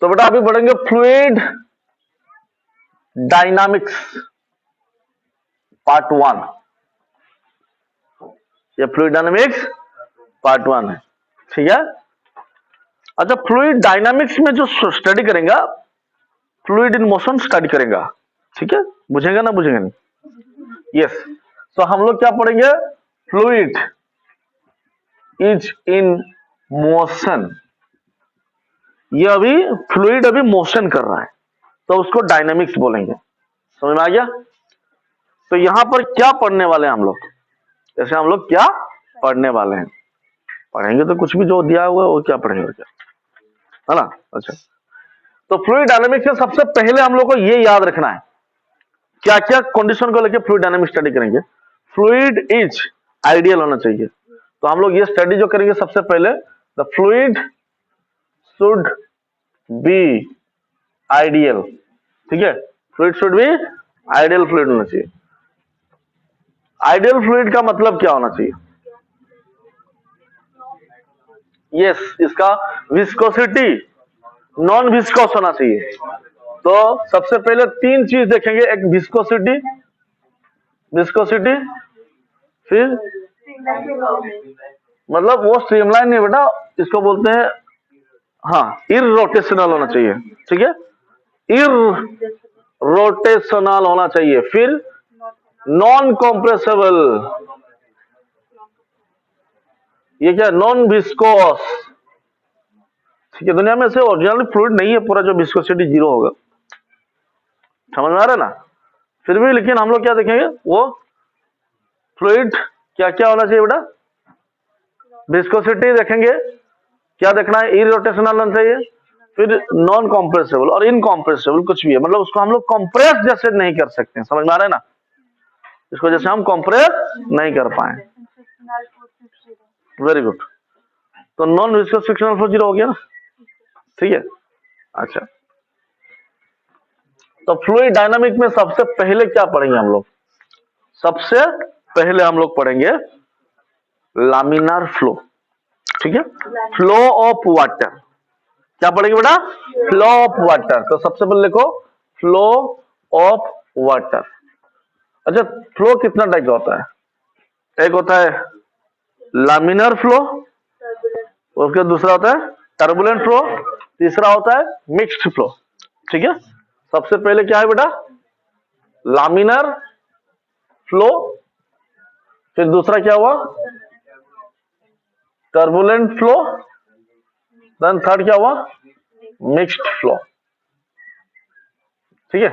तो बेटा अभी पढ़ेंगे फ्लूइड डायनामिक्स पार्ट 1। ये फ्लूइड डायनामिक्स पार्ट 1 है, ठीक है। अच्छा, फ्लूइड डायनामिक्स में जो स्टडी करेंगे, फ्लूइड इन मोशन स्टडी करेंगे, ठीक है। बुझेगा ना, बुझेगा नहीं? यस। तो हम लोग क्या पढ़ेंगे? Fluid is in motion. ये अभी फ्लूइड अभी मोशन कर रहा है, तो उसको डायनामिक्स बोलेंगे। समझ में आ गया? तो यहां पर क्या पढ़ने वाले हैं हम लोग? जैसे हम लोग क्या पढ़ने वाले हैं, पढ़ेंगे तो कुछ भी जो दिया हुआ है वो क्या पढ़ेंगे, क्या है ना। अच्छा, तो फ्लूइड डायनामिक्स में सबसे पहले हम लोग को ये याद रखना है क्या क्या कंडीशन को लेकर फ्लूइड डायनामिक्स स्टडी करेंगे। फ्लूइड इज आइडियल होना चाहिए। तो हम लोग ये स्टडी जो करेंगे सबसे पहले, the fluid should be ideal, ठीक है। Fluid should be ideal fluid होना चाहिए। आइडियल फ्लूइड का मतलब क्या होना चाहिए? यस, इसका विस्कोसिटी नॉन विस्कोस होना चाहिए। तो सबसे पहले 3 चीज देखेंगे, एक विस्कोसिटी, विस्कोसिटी, फिर मतलब वो स्ट्रीमलाइन नहीं बेटा, इसको बोलते हैं, हाँ, इररोटेशनल होना चाहिए, ठीक है। इररोटेशनल होना चाहिए। फिर नॉन कॉम्प्रेसेबल, ये क्या? नॉन विस्कोस, ठीक है। दुनिया में से ओरिजिनल फ्लूइड नहीं है पूरा जो विस्कोसिटी 0 होगा। समझ में आ रहा है ना? फिर भी लेकिन हम लोग क्या देखेंगे, वो फ्लूइड क्या क्या होना चाहिए बेटा? विस्कोसिटी देखेंगे, क्या देखना है? इररोटेशनल होना चाहिए, फिर नॉन कॉम्प्रेसेबल और इनकॉम्प्रेसेबल, कुछ भी है मतलब उसको हम लोग कंप्रेस जैसे नहीं कर सकते। समझ में आ रहा है ना? इसको जैसे हम कंप्रेस नहीं कर पाए। Very good. तो नॉन विस्कोस फ्रिक्शनल फ्लो 0 हो गया ना, ठीक है। अच्छा, तो फ्लूइड डायनामिक में सबसे पहले क्या पढ़ेंगे हम लोग? सबसे पहले हम लोग पढ़ेंगे लामिनार फ्लो, ठीक है। फ्लो ऑफ वाटर, क्या पढ़ेंगे बेटा? Flow of water. तो सबसे पहले लिखो फ्लो ऑफ वाटर। अच्छा, फ्लो कितना टाइप का होता है? एक होता है लामिनार फ्लो, उसके दूसरा होता है टर्बुलेंट फ्लो, तीसरा होता है मिक्स्ड फ्लो, ठीक है। सबसे पहले क्या है बेटा? लामिनार फ्लो, फिर दूसरा क्या हुआ? टर्बुलेंट फ्लो, देन थर्ड क्या हुआ? मिक्स्ड फ्लो, ठीक है।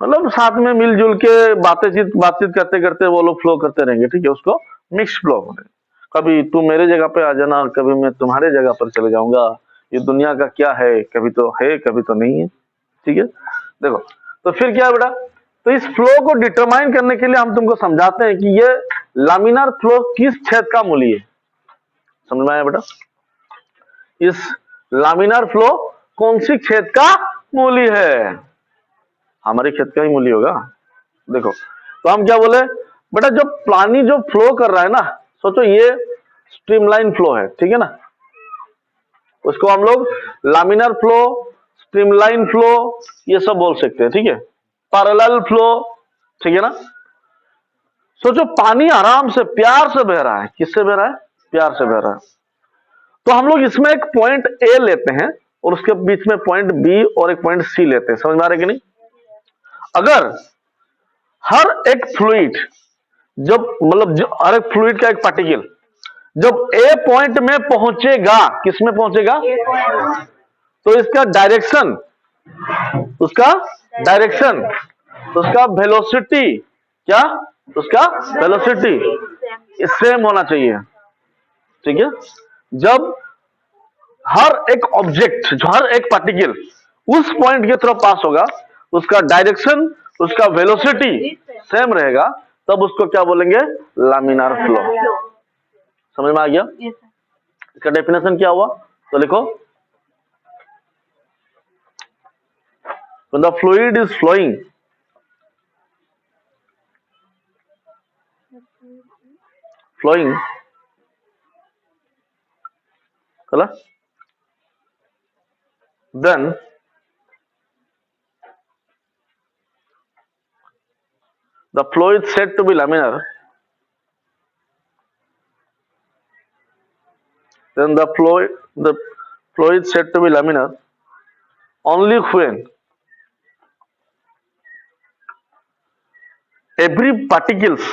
मतलब साथ में मिलजुल के बातचीत करते करते वो लोग फ्लो करते रहेंगे, ठीक है। उसको मिक्स्ड फ्लो बोलेंगे। कभी तू मेरे जगह पे आ जाना, कभी मैं तुम्हारे जगह पर चले जाऊंगा। ये दुनिया का क्या है, कभी तो है कभी तो नहीं है, ठीक है। देखो, तो फिर क्या है बेटा? तो इस फ्लो को डिटरमाइन करने के लिए हम तुमको समझाते हैं कि ये लामिनार फ्लो किस क्षेत्र का मूल्य है। समझ में आया बेटा? इस लामिनार फ्लो कौन सी क्षेत्र का मूल्य है? हमारे क्षेत्र का ही मूल्य होगा। देखो, तो हम क्या बोले बेटा, जब पानी जो फ्लो कर रहा है ना, सोचो ये स्ट्रीमलाइन फ्लो है, ठीक है ना। उसको हम लोग लामिनार फ्लो, स्ट्रीमलाइन फ्लो ये सब बोल सकते हैं, ठीक है। पैरेलल फ्लो, ठीक है ना। सोचो पानी आराम से प्यार से बह रहा है। किससे बह रहा है? प्यार से बह रहा है। तो हम लोग इसमें एक पॉइंट ए लेते हैं और उसके बीच में पॉइंट बी और एक पॉइंट सी लेते हैं। समझ में आ रहा है कि नहीं? अगर हर एक फ्लूइड, जब मतलब हर एक फ्लूइड का एक पार्टिकल जब ए पॉइंट में पहुंचेगा, किस में पहुंचेगा? तो इसका डायरेक्शन, उसका डायरेक्शन, उसका वेलोसिटी, क्या? उसका वेलोसिटी सेम होना चाहिए, ठीक है। जब हर एक ऑब्जेक्ट, जो हर एक पार्टिकल उस पॉइंट की तरफ पास होगा, उसका डायरेक्शन, उसका वेलोसिटी सेम रहेगा, तब उसको क्या बोलेंगे? Laminar flow. समझ में आ गया? इसका डेफिनेशन क्या हुआ? तो लिखो, when the fluid is flowing कला then the flow is said to be laminar. Then the flow is said to be laminar only when every particles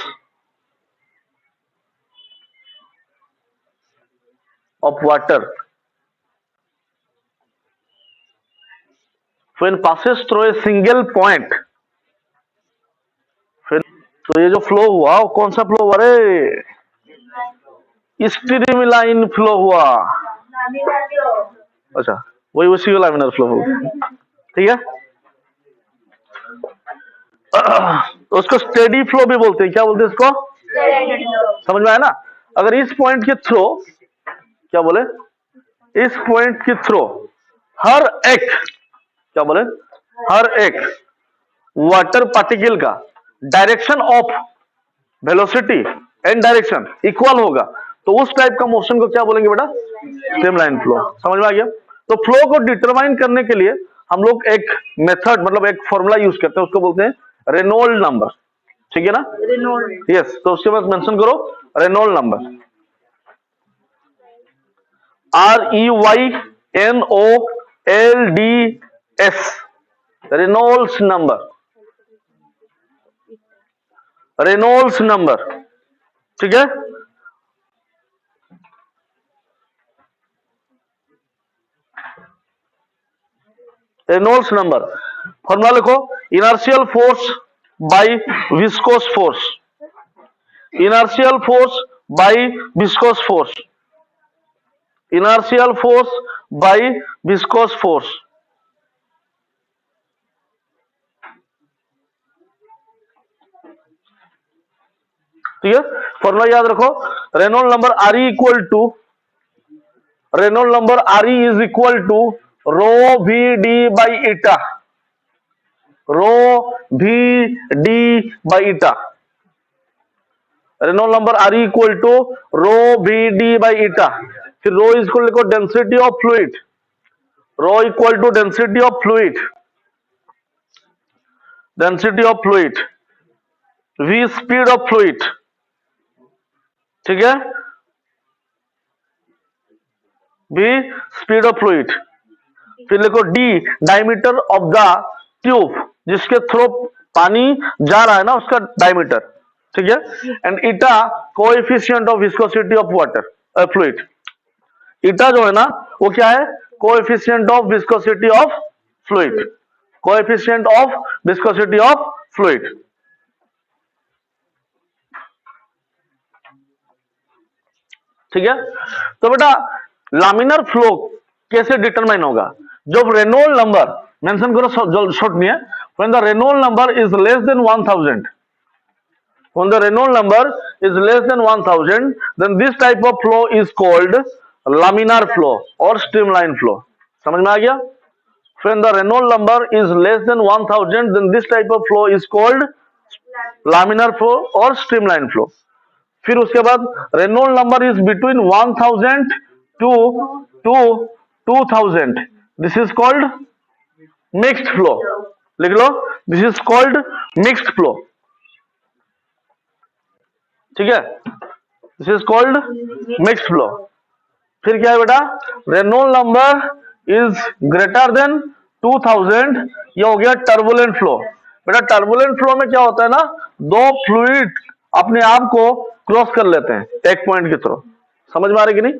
of water when passes through a single point. तो ये जो flow हुआ वो कौन सा flow हुआ रे? स्ट्रीमलाइन फ्लो हुआ। अच्छा, वही उसी को लामिनार फ्लो होगा, ठीक है। तो उसको स्टेडी फ्लो भी बोलते हैं। क्या बोलते हैं इसको? समझ में आया ना? अगर इस पॉइंट के थ्रू, क्या बोले, इस पॉइंट के थ्रू हर एक, क्या बोले, हर एक वाटर पार्टिकल का direction of velocity and direction equal होगा, तो उस टाइप का मोशन को क्या बोलेंगे बेटा? Streamline flow. समझ में आ गया? तो फ्लो को डिटरमाइन करने के लिए हम लोग एक मेथड, मतलब एक फॉर्मूला यूज करते हैं, उसको बोलते हैं रेनॉल्ड नंबर, ठीक है ना? यस, तो उसके बाद मेंशन करो Reynold number, REYNOLDS, Reynolds number, Reynolds number, ठीक है। रेनॉल्ड्स नंबर फॉर्मूला लिखो, inertial force by viscous force, inertial force by viscous force, inertial force by viscous force, ठीक है। फॉर्मूला याद रखो, Reynold number RE equal to, Reynold number RE is equal to rho VD by eta, rho VD by eta. Reynold number RE equal to rho VD by eta. फिर rho is equal to density of fluid, rho equal to density of fluid, density of fluid, V speed of fluid, ठीक है, V speed of fluid. फिर लिखो D diameter of the tube, जिसके through पानी जा रहा है ना, उसका डायमीटर, ठीक है। And eta coefficient of viscosity of water fluid. Eta जो है ना वो क्या है? Coefficient of viscosity of fluid, coefficient of viscosity of fluid, ठीक है। तो बेटा लामिनार फ्लो कैसे डिटरमाइन होगा? जब रेनॉल्ड नंबर मेंशन करो, शॉर्ट में है, when the Reynold number is less than 1000, when the Reynolds number is less than 1000, then this type of flow is called laminar flow or streamline flow. समझ में आ गया? When the Reynolds number is less than 1000, then this type of flow is called laminar flow or streamline flow. फिर उसके बाद Reynolds number is between 1000 to 2000. This is called mixed flow. लिख लो, this is called mixed flow. ठीक है, this is called mixed flow. फिर क्या है बेटा? Reynold number is greater than 2000, ये हो गया टर्बुलेंट फ्लो। बेटा टर्बुलेंट फ्लो में क्या होता है ना, दो फ्लूइड अपने आप को क्रॉस कर लेते हैं एक पॉइंट के थ्रू। समझ में आ रही कि नहीं?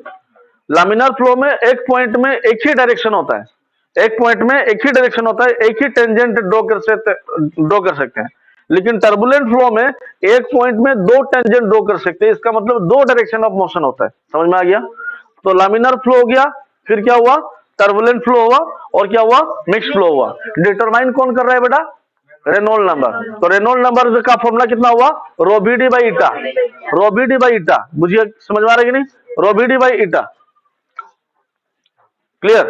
लामिनार फ्लो में एक पॉइंट में एक ही डायरेक्शन होता है, एक पॉइंट में एक ही डायरेक्शन होता है, एक ही टेंजेंट ड्रॉ कर सकते हैं। लेकिन टर्बुलेंट फ्लो में एक पॉइंट में दो टेंजेंट ड्रॉ कर सकते हैं, इसका मतलब दो डायरेक्शन ऑफ मोशन होता है। समझ में आ गया? तो लामिनार फ्लो हो गया, फिर क्या हुआ? टर्बुलेंट फ्लो हुआ, और क्या हुआ? मिक्स्ड फ्लो हुआ। डिटरमाइन कौन कर रहा है बेटा? Reynold number. तो रेनॉल्ड नंबर का फॉर्मूला कितना हुआ? Rho VD by eta, rho VD by eta. बुझिए, समझ में आ रहा है कि नहीं? Rho VD by eta, clear?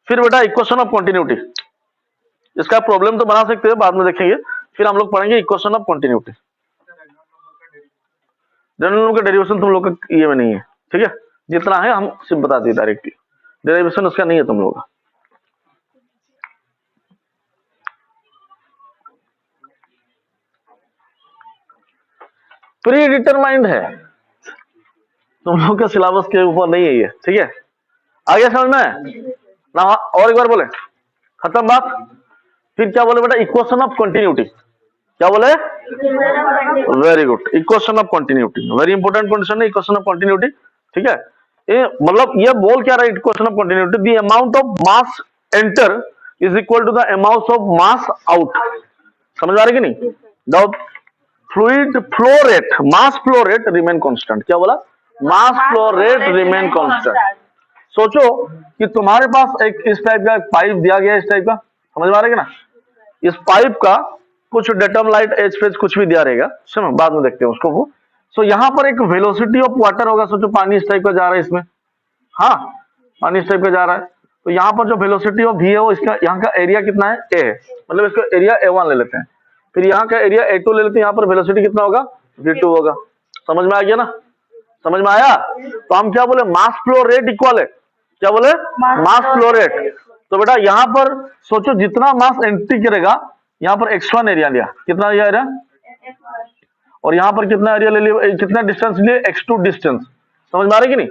फिर बेटा इक्वेशन ऑफ कंटिन्यूटी, इसका प्रॉब्लम तो बना सकते हैं, बाद में देखेंगे। फिर हम लोग पढ़ेंगे equation of continuity. Reynold number का डेरिवेशन तुम लोग का ये में नहीं है, ठीक है, जितना है हम सिर्फ बता दिए डायरेक्टली। डेरिवेशन उसका नहीं है तुम लोग का। प्री डिटरमाइंड है, तुम लोग के सिलेबस के ऊपर नहीं है ये, ठीक है। आगे समझ में ना, और एक बार बोले, खत्म बात। फिर क्या बोले बेटा, इक्वेशन ऑफ कंटिन्यूटी, क्या बोले, very good, equation of continuity, very important condition है इक्वेशन ऑफ कंटिन्यूटी, ठीक है। ये मतलब ये बोल क्या रहा है equation of continuity, the amount of mass enter is equal to the amount of mass out. समझ आ रही कि नहीं? The fluid flow rate, mass flow rate remain constant. क्या बोला, mass flow rate remain constant. सोचो कि तुम्हारे पास एक इस टाइप का पाइप दिया गया, इस टाइप का, समझ में आ रहा है ना? इस पाइप का कुछ डेटम लाइट एज फेज कुछ भी दिया रहेगा, सुनो बाद में देखते हैं उसको वो। सो यहाँ पर एक वेलोसिटी ऑफ वाटर होगा, सोचो पानी इस टाइप का जा रहा है इसमें, हाँ पानी इस टाइप का जा रहा है, तो यहाँ पर जो वेलोसिटी ऑफ वी है वो इसका, यहाँ का एरिया कितना है, ए है, मतलब इसका एरिया A1 ले लेते हैं, फिर यहाँ का एरिया A2 ले लेते हैं, यहाँ पर वेलोसिटी कितना होगा, V2 होगा। समझ में आ गया ना, समझ में आया? तो हम क्या बोले, मास फ्लो रेट इक्वल है, क्या बोले, मास फ्लो रेट। तो बेटा यहाँ पर सोचो जितना मास एंट्री करेगा, यहाँ पर x1 एरिया लिया, कितना एरिया, और यहाँ पर कितना एरिया ले लिया, कितना डिस्टेंस लिए, x2 डिस्टेंस। समझ में आ रही कि नहीं?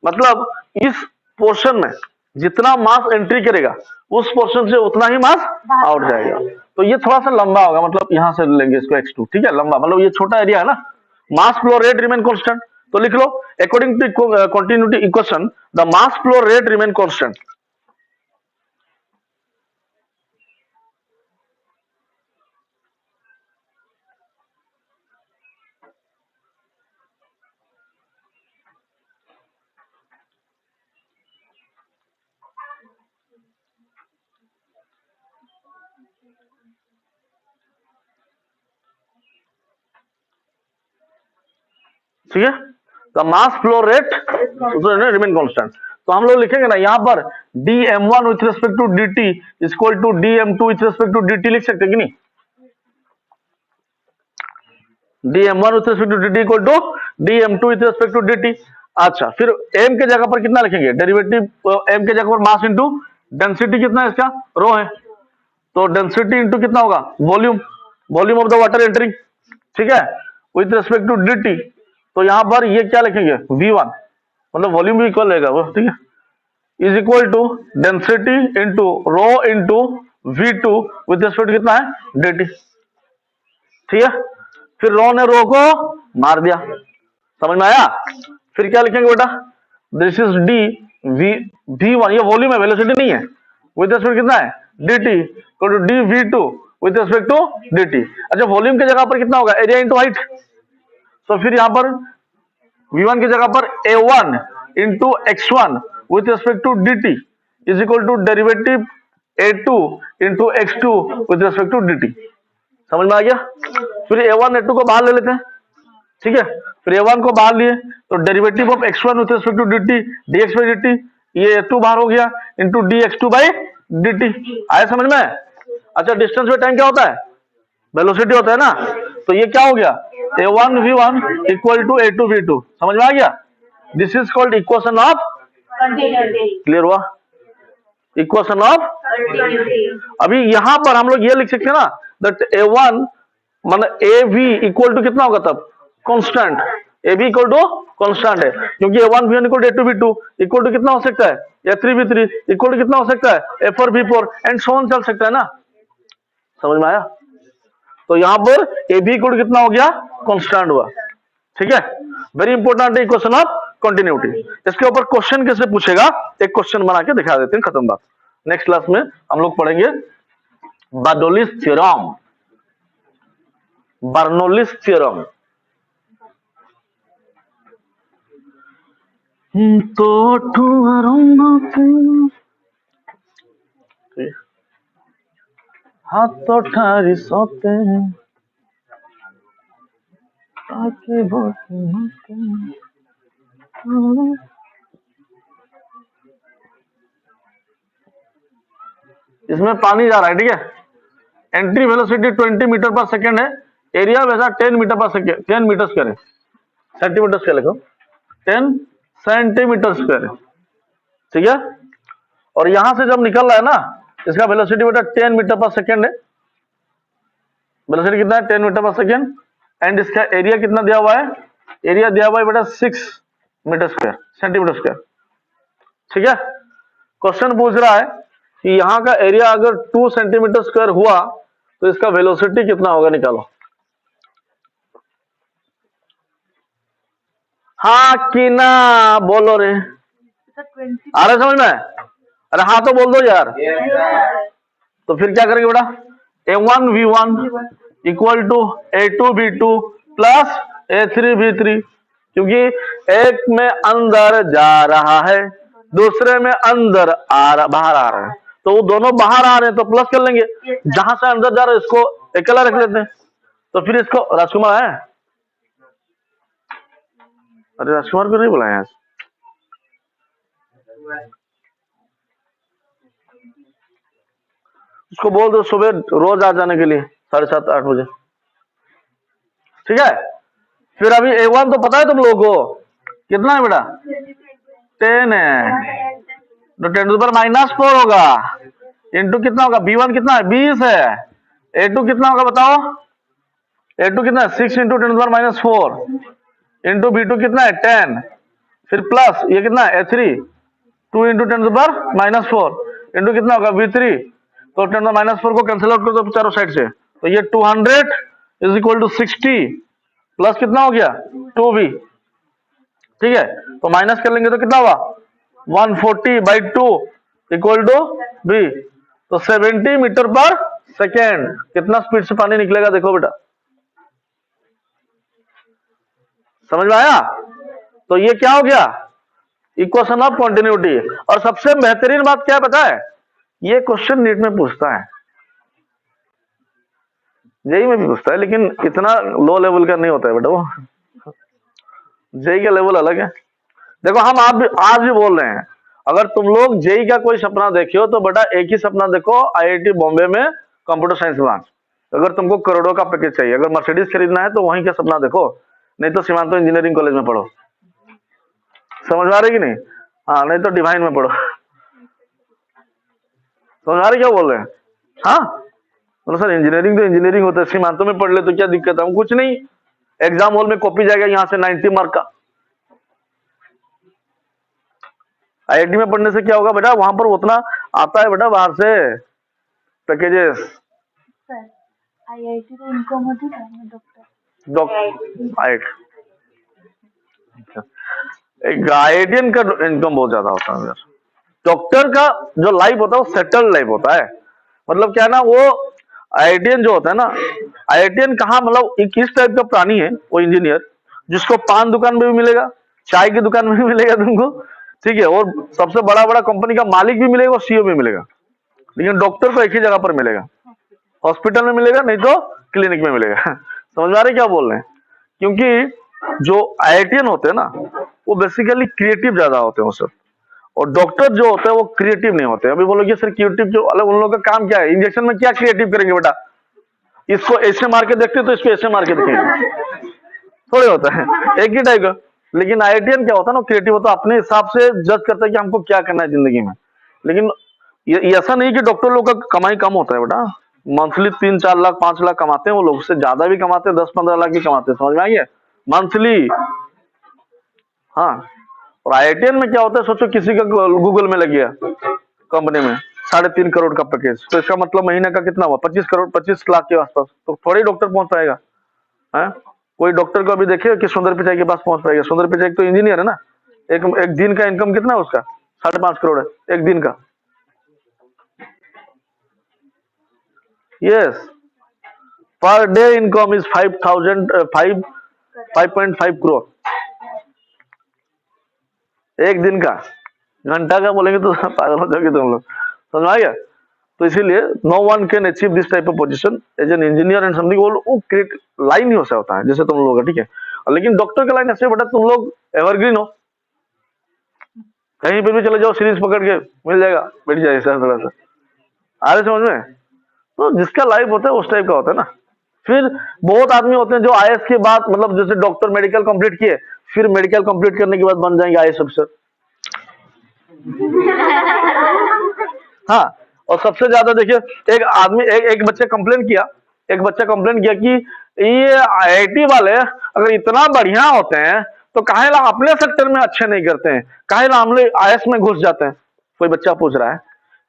मतलब इस पोर्शन में जितना मास एंट्री करेगा उस पोर्शन से उतना ही मास आउट जाएगा। तो ये थोड़ा सा लंबा होगा, मतलब यहाँ से लेंगे इसको x2, ठीक है, लंबा, मतलब ये छोटा एरिया है ना। Mass flow rate remain constant, तो लिख लो according to continuity equation the mass flow rate remain constant. ठीक है, the mass flow rate remain constant. तो हम लोग लिखेंगे ना यहाँ पर dm1 with respect to dt equal to dm2 with respect to dt, लिख सकते कि नहीं? dm1 with respect to dt equal to dm2 with respect to dt। अच्छा, फिर m के जगह पर कितना लिखेंगे, डेरिवेटिव m के जगह पर मास इंटू डेंसिटी, कितना है इसका, रो है, तो डेंसिटी इंटू कितना होगा, volume, volume of the water entering, ठीक है, विथ रिस्पेक्ट टू dt। तो यहां पर ये क्या लिखेंगे, v1, मतलब वॉल्यूम भी इक्वल रहेगा वो, ठीक है, is equal to density into rho into v2 with respect कितना है, dt, ठीक है। फिर रो ने रो को मार दिया, समझ में आया? फिर क्या लिखेंगे बेटा, दिस इज डी v1, ये वॉल्यूम है, वेलोसिटी नहीं है, विथ रिस्पेक्ट कितना है, dt equal to dv2 with respect to dt। अच्छा, वॉल्यूम की जगह पर कितना होगा, एरिया इंटू हाइट, तो फिर यहां पर v1 की जगह पर a1 into x1 with respect to dt is equal to derivative a2 into x2 with respect to dt। समझ में आ गया? फिर a1 a2 को बाहर ले लेते हैं, ठीक है, फिर a1 को बाहर लिए तो derivative of x1 with respect to dt dx by dt, ये a2 बाहर हो गया इंटू dx2 बाई dt। आया समझ में? अच्छा, डिस्टेंस में टाइम क्या होता है, वेलोसिटी होता है ना, तो ये क्या हो गया, a1 v1 equal to a2 v2। समझ में आ गया? This is called equation of continuity. Clear हुआ? Equation of continuity. अभी यहां पर हम लोग ये लिख सकते हैं ना, दैट a1 मतलब av इक्वल टू कितना होगा तब, constant, ab equal to constant है, क्योंकि a1 v1 equal to a2 v2 equal to कितना हो सकता है, a3 v3 इक्वल टू कितना हो सकता है, a4 v4 and so on चल सकता है ना। समझ में आया? तो यहां पर ab इक्वल कितना हो गया, कांस्टेंट हुआ, ठीक है। वेरी इंपॉर्टेंट है इक्वेशन ऑफ कंटिन्यूटी। इसके ऊपर क्वेश्चन कैसे पूछेगा, एक क्वेश्चन बना के दिखा देते हैं, खत्म बात। नेक्स्ट क्लास में हम लोग पढ़ेंगे बर्नौलीज थ्योरम, बर्नौलीज थ्योरम। तो हाथ तो ठारी सोते ताकि इसमें पानी जा रहा है, ठीक है। एंट्री वेलोसिटी 20 मीटर पर सेकेंड है, एरिया वैसा 10 मीटर पर सेकेंड, 10 मीटर स्क्वायर है, सेंटीमीटर स्क्वायर लिखो, 10 सेंटीमीटर स्क्वायर है, ठीक है। और यहां से जब निकल रहा है ना, इसका वेलोसिटी बेटा 10 मीटर पर सेकेंड है। वेलोसिटी कितना है? 10 मीटर पर सेकेंड। एंड इसका एरिया कितना दिया हुआ है? एरिया दिया हुआ है बेटा 6 मीटर स्क्वायर, सेंटीमीटर स्क्वायर। ठीक है, क्वेश्चन पूछ रहा है कि यहां का एरिया अगर 2 सेंटीमीटर स्क्वायर हुआ तो इसका वेलोसिटी कितना होगा, निकालो। हाँ कि ना बोलो रे, आ रहा समझ में? अरे हाँ तो बोल दो यार। तो फिर क्या करेंगे बेटा? A1V1 equal to A2V2 plus A3V3, क्योंकि एक में अंदर जा रहा है, दूसरे में अंदर बाहर आ रहा है, तो वो दोनों बाहर आ रहे हैं तो प्लस कर लेंगे। जहां से अंदर जा रहा है इसको अकेला रख लेते हैं। तो फिर इसको राजकुमार है, अरे राजकुमार को नहीं बुलाया आज। उसको बोल दो सुबह रोज आ जाने के लिए 7:30-8 बजे। ठीक है, फिर अभी A1 तो पता है तुम लोगों को कितना है बेटा? 10 है, तो 10⁻⁻4 होगा। इंटू कितना होगा? B1 कितना है? 20 है। A2 कितना होगा बताओ? A2 कितना है? 6 इंटू 10⁻⁻4 इंटू B2 कितना है? 10, फिर प्लस ये कितना है? A3 2 इंटू 10⁻⁻4 इंटू कितना होगा? B3, तो 10⁻⁻4 को कैंसिल आउट कर दो चारों साइड से, तो ये 200 इज इक्वल टू 60 प्लस कितना हो गया? 2B। ठीक है, तो माइनस कर लेंगे तो कितना हुआ? 140/2 इक्वल टू B, तो 70 मीटर पर सेकेंड। कितना स्पीड से पानी निकलेगा देखो बेटा, समझ में आया? तो ये क्या हो गया? Equation of continuity. और सबसे बेहतरीन बात क्या पता है? ये क्वेश्चन नीट में पूछता है, जेई में भी पूछता है, लेकिन इतना लो लेवल का नहीं होता है बेटा वो। जेई का लेवल अलग है। देखो हम आज भी बोल रहे हैं, अगर तुम लोग जेई का कोई सपना देखे हो तो बेटा एक ही सपना देखो, आईआईटी बॉम्बे में कंप्यूटर साइंस ब्रांच। अगर तुमको करोड़ों का पैकेज चाहिए, अगर मर्सिडीज खरीदना है तो वहीं का सपना देखो, नहीं तो सीमांतो इंजीनियरिंग कॉलेज में पढ़ो। समझ आ रही कि नहीं? हाँ, नहीं तो डिवाइन में पढ़ो। समझ आ रही क्या बोल रहे हैं? हाँ तो सर इंजीनियरिंग तो इंजीनियरिंग होता है, सीमांतों में पढ़ ले तो क्या दिक्कत है? कुछ नहीं, एग्जाम हॉल में कॉपी जाएगा यहाँ से 90 मार्क का। आईआईटी में पढ़ने से क्या होगा बेटा? वहां पर उतना आता है बेटा बाहर से पैकेजेस। आईआईटी तो इनकम होती है आईआईटीएन का इनकम बहुत ज्यादा होता है। डॉक्टर का जो लाइफ होता है वो सेटल्ड लाइफ होता है। मतलब क्या है ना, वो आईआईटीएन जो होता है ना, आईआईटीएन कहाँ मतलब एक इस टाइप का प्राणी है वो इंजीनियर, जिसको पान दुकान में भी मिलेगा, चाय की दुकान में भी मिलेगा तुमको, ठीक है, और सबसे बड़ा बड़ा कंपनी का मालिक भी मिलेगा और सीईओ भी मिलेगा। लेकिन डॉक्टर को एक ही जगह पर मिलेगा, हॉस्पिटल में मिलेगा, नहीं तो क्लिनिक में मिलेगा। समझ में आ रहे क्या बोल रहे हैं? क्योंकि जो आईआईटीएन होते हैं ना वो बेसिकली क्रिएटिव ज्यादा होते हैं वो सब, और डॉक्टर जो होते हैं वो क्रिएटिव नहीं होते। अभी बोलोगे सर क्रिएटिव जो अलग, उन लोगों का काम क्या है? इंजेक्शन में क्या क्रिएटिव करेंगे बेटा? इसको ऐसे मार के देखते तो इसको ऐसे मार के देखेंगे, थोड़े होता है एक ही टाइप का। लेकिन आईआईटीएन क्या होता है ना, क्रिएटिव होता है, अपने हिसाब से जज करता है कि हमको क्या करना है जिंदगी में। लेकिन ये ऐसा नहीं कि डॉक्टर लोग का कमाई कम होता है बेटा, मंथली 3-4 लाख 5 लाख कमाते हैं वो लोग, उससे ज्यादा भी कमाते हैं, 10-15 लाख भी कमाते हैं। समझ में आई है? मंथली। हाँ, और आईआईटीएन में क्या होता है, सोचो किसी का गूगल में लग गया कंपनी में 3.5 करोड़ का पैकेज, तो इसका मतलब महीने का कितना हुआ? 25 करोड़, 25 लाख के आसपास। तो थोड़ी डॉक्टर पहुंच पाएगा है? कोई डॉक्टर को अभी देखे कि सुंदर पिचाई के पास पहुंच पाएगा? सुंदर पिचाई तो इंजीनियर है ना, एक दिन का इनकम कितना है उसका? 5.5 करोड़ है एक दिन का। Yes, per day income is 5.5 crore एक दिन का। घंटा का बोलेंगे तो पागल हो जाओगे तुम लोग। समझ आ गया? तो इसीलिए no one can achieve this type of position as an engineer and something. वो क्रिएट लाइन ही वैसा होता है जैसे तुम लोग, ठीक है। लेकिन डॉक्टर का लाइन ऐसे बेटा, तुम लोग एवरग्रीन हो, कहीं पे भी चले जाओ सीरीज पकड़ के मिल जाएगा, बैठ जाए थोड़ा सा। आ रहे समझ में? तो जिसका लाइफ होता है उस टाइप का होता है ना। फिर बहुत आदमी होते हैं जो आईएएस के बाद, मतलब जैसे डॉक्टर मेडिकल कंप्लीट किए, फिर मेडिकल कंप्लीट करने के बाद बन जाएंगे आईएएस ऑफिसर। हाँ, और सबसे ज्यादा देखिए एक आदमी एक बच्चे कंप्लेन किया, एक बच्चा कंप्लेन किया कि ये आईआईटी वाले अगर इतना बढ़िया होते हैं तो काहे ला अपने सेक्टर में अच्छे नहीं करते हैं, काहे ला हम लोग आईएएस में घुस जाते हैं, कोई बच्चा पूछ रहा है।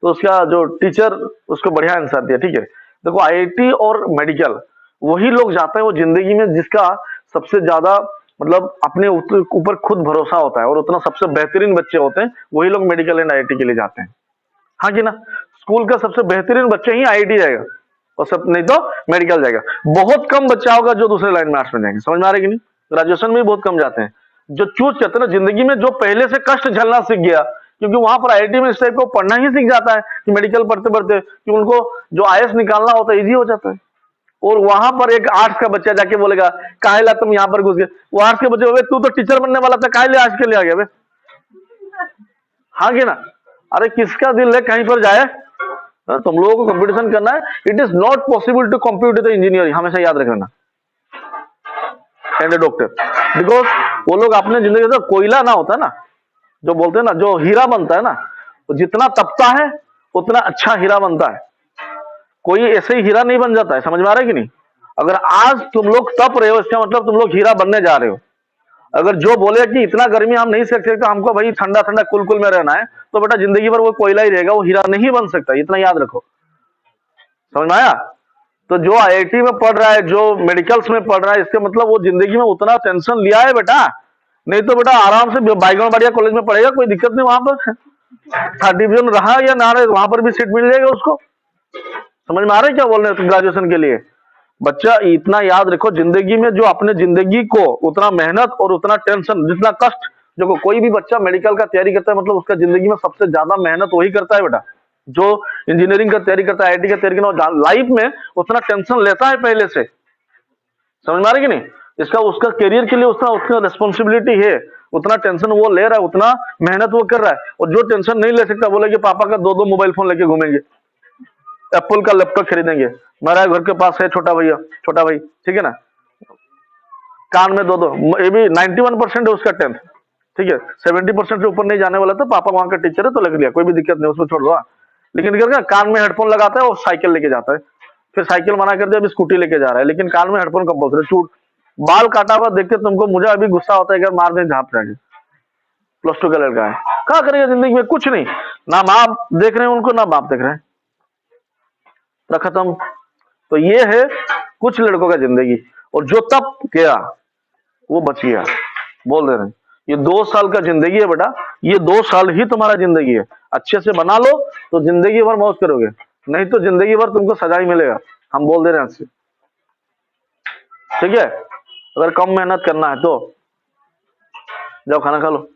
तो उसका जो टीचर उसको बढ़िया आंसर दिया, ठीक है देखो आईआईटी और मेडिकल वही लोग जाते हैं वो जिंदगी में जिसका सबसे ज्यादा मतलब अपने ऊपर खुद भरोसा होता है और उतना सबसे बेहतरीन बच्चे होते हैं वही लोग मेडिकल एंड आईआईटी के लिए जाते हैं, हाँ कि ना। स्कूल का सबसे बेहतरीन बच्चे ही आईआईटी जाएगा और सब नहीं तो मेडिकल जाएगा। बहुत कम बच्चा होगा जो दूसरे लाइन में आर्ट्स में जाएंगे, समझ में आ रही कि नहीं। ग्रेजुएशन में भी बहुत कम जाते हैं। जो चूज करते हैं ना जिंदगी में, जो पहले से कष्ट झेलना सीख गया, क्योंकि वहां पर आईआईटी में इस टाइप को पढ़ना ही सीख जाता है कि मेडिकल पढ़ते पढ़ते कि उनको जो आईएएस निकालना होता है इजी हो जाता है। और वहां पर एक आर्ट्स का बच्चा जाके बोलेगा काहे ला तुम यहाँ पर घुस गए, वो आर्ट्स के बच्चे बोले तू तो टीचर बनने वाला था काहे ले आज के लिए आ गया बे, हाँ कि ना। अरे किसका दिल है कहीं पर जाए, तुम लोगों को कंपटीशन करना है। It is not possible to compete with engineering, हमेशा याद रखना, एंड डॉक्टर। बिकॉज वो लोग अपने जिंदगी से कोयला ना होता है ना, जो बोलते हैं ना जो हीरा बनता है ना, तो जितना तपता है उतना अच्छा हीरा बनता है। कोई ऐसे ही हीरा नहीं बन जाता है, समझ में आ रहा है कि नहीं। अगर आज तुम लोग तप रहे हो इसका मतलब तुम लोग हीरा बनने जा रहे हो। अगर जो बोले कि इतना गर्मी हम नहीं सह सकते, हमको भाई ठंडा ठंडा कुल में रहना है, तो बेटा जिंदगी भर वो कोयला ही रहेगा, वो हीरा नहीं बन सकता, इतना याद रखो, समझ में आया। तो जो आईआईटी में पढ़ रहा है, जो मेडिकल्स में पढ़ रहा है, इसका मतलब वो जिंदगी में उतना टेंशन लिया है बेटा, नहीं तो बेटा आराम से बाईगणबाड़िया कॉलेज में पढ़ेगा, कोई दिक्कत नहीं। वहां पर थर्ड डिवीजन रहा या ना रहे वहां पर भी सीट मिल जाएगा उसको, समझ में आ रहा है क्या बोल रहे हैं ग्रेजुएशन के लिए। बच्चा इतना याद रखो जिंदगी में जो अपने जिंदगी को उतना मेहनत और उतना टेंशन जितना कष्ट, जो कोई भी बच्चा मेडिकल का तैयारी करता है मतलब उसका जिंदगी में सबसे ज्यादा मेहनत वही करता है बेटा, जो इंजीनियरिंग का तैयारी करता है, आईआईटी का तैयारी करता है, लाइफ में उतना टेंशन लेता है पहले से, समझ में आ रही कि नहीं। इसका उसका करियर के लिए उसका रिस्पॉन्सिबिलिटी है, उतना टेंशन वो ले रहा है, उतना मेहनत वो कर रहा है। और जो टेंशन नहीं ले सकता बोले कि पापा का दो मोबाइल फोन लेके घूमेंगे, एप्पल का लैपटॉप खरीदेंगे, मेरा घर के पास है छोटा भाई, ठीक है ना, कान में दो ये भी 91% है उसका 10th, ठीक है 70% से ऊपर नहीं जाने वाला था, पापा वहां का टीचर है तो लग लिया, कोई भी दिक्कत नहीं उसमें छोड़ दो। लेकिन क्या कान में हेडफोन लगाता है और साइकिल लेके जाता है, फिर साइकिल मना कर दिया अभी स्कूटी लेके जा रहा है, लेकिन कान में हेडफोन कंपल्सरी। छूट बाल काटा हुआ देख के तुमको मुझे अभी गुस्सा होता है कि मार दे झाप जाएंगे, +2 का लड़का है, क्या करेगा जिंदगी में, कुछ नहीं, ना माँ देख रहे हैं उनको ना बाप देख रहे हैं, खत्म। तो ये है कुछ लड़कों का जिंदगी, और जो तब गया वो बच गया। बोल दे रहे हैं ये 2 साल का जिंदगी है बेटा, ये 2 साल ही तुम्हारा जिंदगी है, अच्छे से बना लो तो जिंदगी भर मौज करोगे, नहीं तो जिंदगी भर तुमको सजा ही मिलेगा, हम बोल दे रहे हैं आपसे, ठीक है। अगर कम मेहनत करना है तो जाओ खाना खा लो।